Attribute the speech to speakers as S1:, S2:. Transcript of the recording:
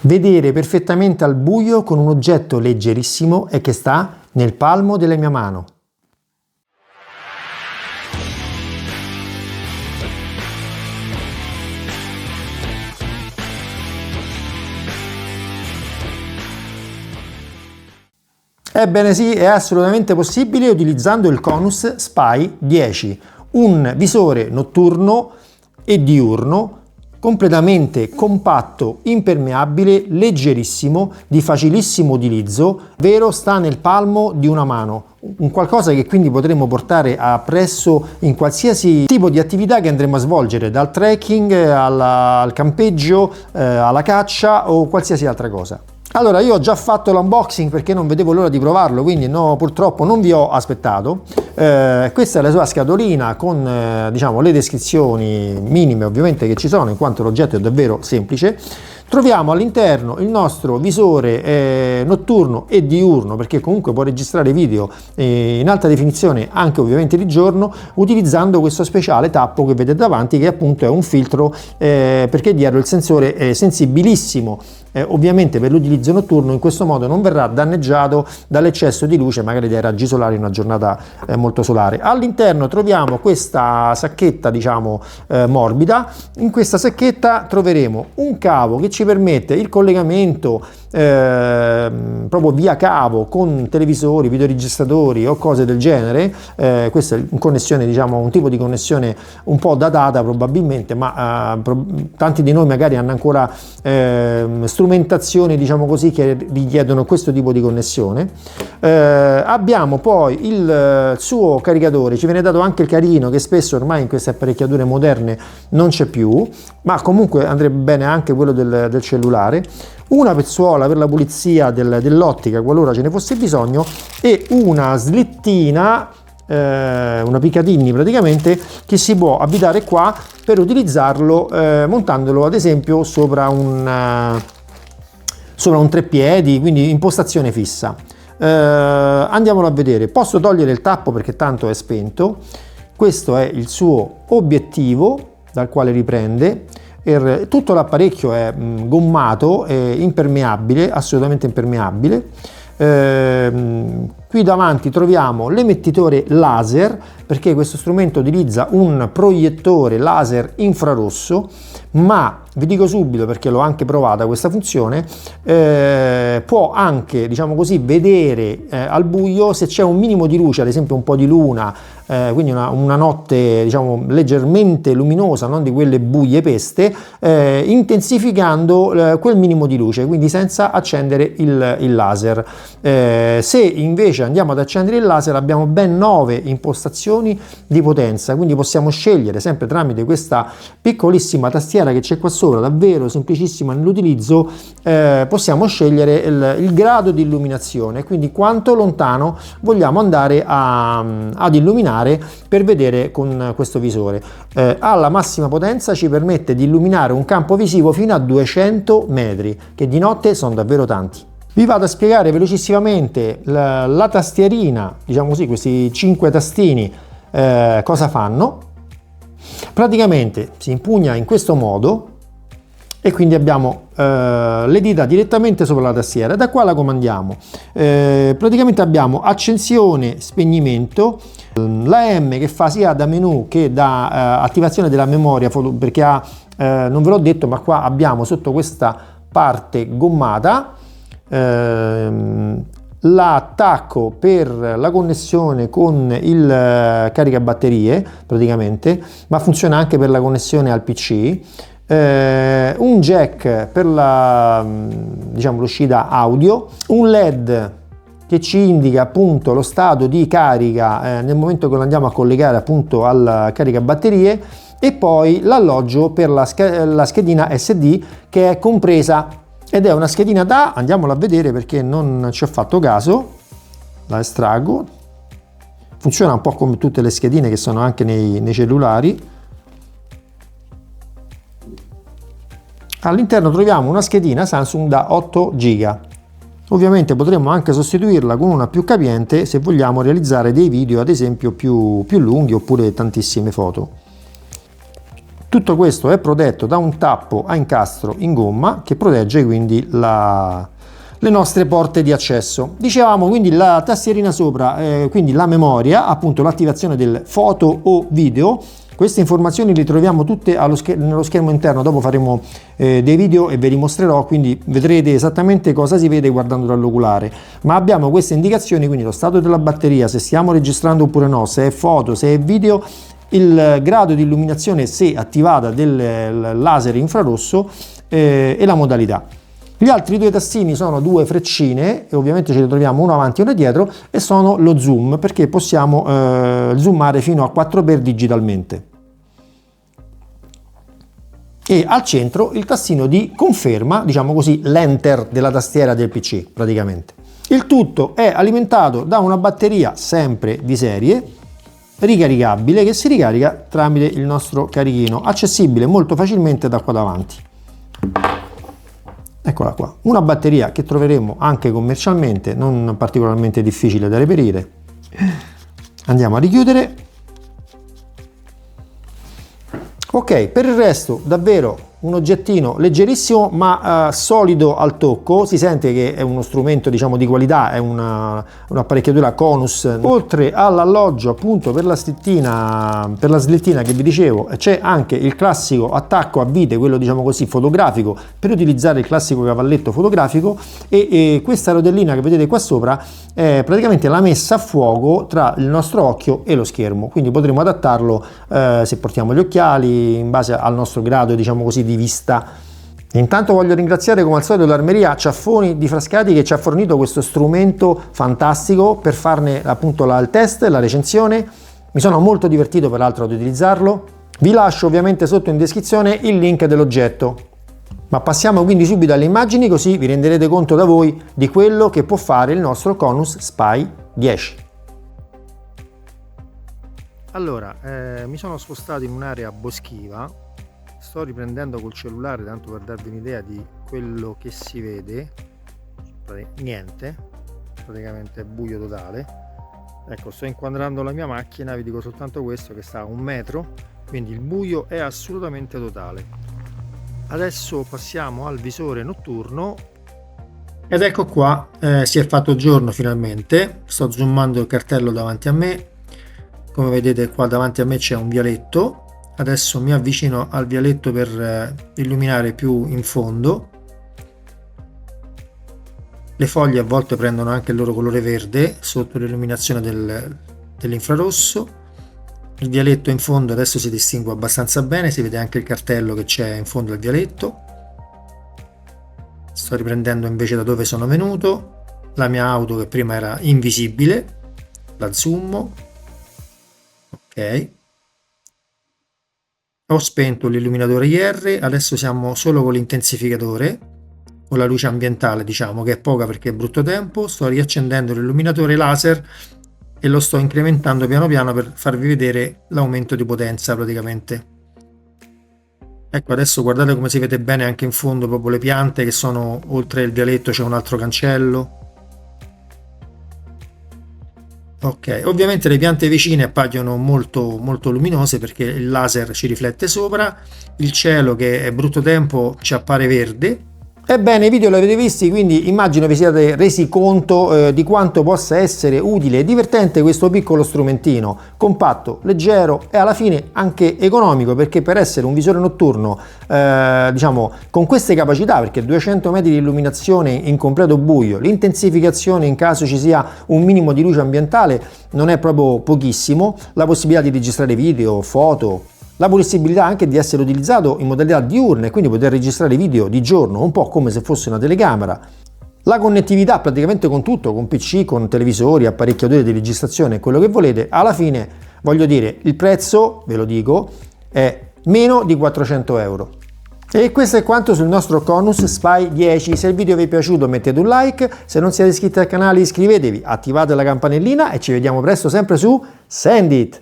S1: Vedere perfettamente al buio con un oggetto leggerissimo e che sta nel palmo della mia mano. Ebbene sì, è assolutamente possibile utilizzando il Conus Spy 10, un visore notturno e diurno completamente compatto, impermeabile, leggerissimo, di facilissimo utilizzo, vero sta nel palmo di una mano, un qualcosa che quindi potremo portare appresso in qualsiasi tipo di attività che andremo a svolgere, dal trekking al campeggio, alla caccia o qualsiasi altra cosa. Allora, io ho già fatto l'unboxing perché non vedevo l'ora di provarlo, quindi no, purtroppo non vi ho aspettato. Questa è la sua scatolina con diciamo le descrizioni minime ovviamente che ci sono, in quanto l'oggetto è davvero semplice. Troviamo all'interno il nostro visore notturno e diurno, perché comunque può registrare video in alta definizione anche ovviamente di giorno, utilizzando questo speciale tappo che vedete davanti, che appunto è un filtro perché dietro il sensore è sensibilissimo. Ovviamente per l'utilizzo notturno in questo modo non verrà danneggiato dall'eccesso di luce, magari dai raggi solari in una giornata molto solare. All'interno troviamo questa sacchetta diciamo morbida. In questa sacchetta troveremo un cavo che ci permette il collegamento proprio via cavo con televisori, videoregistratori o cose del genere. Questa è in connessione, diciamo, un tipo di connessione un po' datata probabilmente, ma tanti di noi magari hanno ancora strumentazioni, diciamo così, che richiedono questo tipo di connessione. Abbiamo poi il suo caricatore, ci viene dato anche il carino, che spesso ormai in queste apparecchiature moderne non c'è più, ma comunque andrebbe bene anche quello del cellulare, una pezzuola per la pulizia dell'ottica qualora ce ne fosse bisogno, e una slittina, una Picatinny praticamente, che si può abitare qua per utilizzarlo montandolo ad esempio sopra un treppiedi, quindi in postazione fissa. Andiamolo a vedere. Posso togliere il tappo perché tanto è spento. Questo è il suo obiettivo dal quale riprende. Tutto l'apparecchio è gommato, è impermeabile, assolutamente impermeabile. Qui davanti troviamo l'emettitore laser, perché questo strumento utilizza un proiettore laser infrarosso, ma vi dico subito, perché l'ho anche provata questa funzione, può anche, diciamo così, vedere al buio se c'è un minimo di luce, ad esempio un po' di luna, quindi una notte diciamo leggermente luminosa, non di quelle buie peste, intensificando quel minimo di luce, quindi senza accendere il laser. Se invece andiamo ad accendere il laser abbiamo ben 9 impostazioni di potenza, quindi possiamo scegliere sempre tramite questa piccolissima tastiera che c'è qua sopra, davvero semplicissima nell'utilizzo, possiamo scegliere il grado di illuminazione, quindi quanto lontano vogliamo andare ad illuminare per vedere con questo visore. Alla massima potenza ci permette di illuminare un campo visivo fino a 200 metri, che di notte sono davvero tanti. Vi vado a spiegare velocissimamente la tastierina, diciamo così, questi 5 tastini cosa fanno. Praticamente si impugna in questo modo e quindi abbiamo le dita direttamente sopra la tastiera, da qua la comandiamo. Praticamente abbiamo accensione, spegnimento, la M che fa sia da menu che da attivazione della memoria, perché non ve l'ho detto, ma qua abbiamo sotto questa parte gommata l'attacco per la connessione con il caricabatterie praticamente, ma funziona anche per la connessione al PC, un jack per diciamo l'uscita audio, un LED che ci indica appunto lo stato di carica nel momento che lo andiamo a collegare appunto al caricabatterie, e poi l'alloggio per la schedina SD che è compresa. Ed è una schedina andiamola a vedere perché non ci ho fatto caso, la estraggo, funziona un po' come tutte le schedine che sono anche nei cellulari. All'interno troviamo una schedina Samsung da 8 GB. Ovviamente potremmo anche sostituirla con una più capiente se vogliamo realizzare dei video ad esempio più lunghi oppure tantissime foto. Tutto questo è protetto da un tappo a incastro in gomma che protegge quindi le nostre porte di accesso. Dicevamo quindi la tastierina sopra, quindi la memoria, appunto l'attivazione del foto o video. Queste informazioni le troviamo tutte nello schermo interno, dopo faremo dei video e ve li mostrerò, quindi vedrete esattamente cosa si vede guardando dall'oculare. Ma abbiamo queste indicazioni, quindi lo stato della batteria, se stiamo registrando oppure no, se è foto, se è video, il grado di illuminazione se attivata del laser infrarosso e la modalità. Gli altri due tastini sono due freccine e ovviamente ce le troviamo uno avanti e uno dietro, e sono lo zoom, perché possiamo zoomare fino a 4x digitalmente. E al centro il tastino di conferma, diciamo così, l'enter della tastiera del PC praticamente. Il tutto è alimentato da una batteria sempre di serie, ricaricabile, che si ricarica tramite il nostro carichino, accessibile molto facilmente da qua davanti. Eccola qua, una batteria che troveremo anche commercialmente, non particolarmente difficile da reperire. Andiamo a richiudere. Ok, per il resto davvero un oggettino leggerissimo ma solido al tocco, si sente che è uno strumento, diciamo, di qualità, è un'apparecchiatura Conus. Oltre all'alloggio appunto per la slittina che vi dicevo, c'è anche il classico attacco a vite, quello diciamo così fotografico, per utilizzare il classico cavalletto fotografico, e questa rotellina che vedete qua sopra è praticamente la messa a fuoco tra il nostro occhio e lo schermo, quindi potremo adattarlo se portiamo gli occhiali in base al nostro grado, diciamo così, di vista. Intanto voglio ringraziare come al solito l'Armeria Ciaffoni di Frascati, che ci ha fornito questo strumento fantastico per farne appunto il test e la recensione. Mi sono molto divertito peraltro ad utilizzarlo. Vi lascio ovviamente sotto in descrizione il link dell'oggetto. Ma passiamo quindi subito alle immagini, così vi renderete conto da voi di quello che può fare il nostro Conus Spy 10. Allora, mi sono spostato in un'area boschiva. Sto riprendendo col cellulare tanto per darvi un'idea di quello che si vede. Niente, praticamente è buio totale. Ecco, sto inquadrando la mia macchina, vi dico soltanto questo, che sta a 1 metro, quindi il buio è assolutamente totale. Adesso passiamo al visore notturno ed ecco qua, si è fatto giorno finalmente. Sto zoomando il cartello davanti a me, come vedete qua davanti a me c'è un vialetto. Adesso mi avvicino al vialetto per illuminare più in fondo. Le foglie a volte prendono anche il loro colore verde sotto l'illuminazione dell'infrarosso. Il vialetto in fondo adesso si distingue abbastanza bene, si vede anche il cartello che c'è in fondo al vialetto. Sto riprendendo invece da dove sono venuto, la mia auto che prima era invisibile, la zoom. Ok. Ho spento l'illuminatore IR, adesso siamo solo con l'intensificatore, con la luce ambientale, diciamo che è poca perché è brutto tempo. Sto riaccendendo l'illuminatore laser e lo sto incrementando piano piano per farvi vedere l'aumento di potenza praticamente. Ecco, adesso guardate come si vede bene anche in fondo proprio le piante che sono, oltre il vialetto c'è un altro cancello. Ok, ovviamente le piante vicine appaiono molto luminose perché il laser ci riflette sopra. Il cielo, che è brutto tempo, ci appare verde. Ebbene, i video li avete visti, quindi immagino vi siate resi conto di quanto possa essere utile e divertente questo piccolo strumentino, compatto, leggero e alla fine anche economico, perché per essere un visore notturno diciamo con queste capacità, perché 200 metri di illuminazione in completo buio, l'intensificazione in caso ci sia un minimo di luce ambientale non è proprio pochissimo, la possibilità di registrare video, foto, la possibilità anche di essere utilizzato in modalità diurna e quindi poter registrare video di giorno, un po' come se fosse una telecamera. La connettività praticamente con tutto, con PC, con televisori, apparecchiature di registrazione, quello che volete. Alla fine, voglio dire, il prezzo, ve lo dico, è meno di 400 euro. E questo è quanto sul nostro Conus Spy 10. Se il video vi è piaciuto mettete un like, se non siete iscritti al canale iscrivetevi, attivate la campanellina e ci vediamo presto sempre su Send It!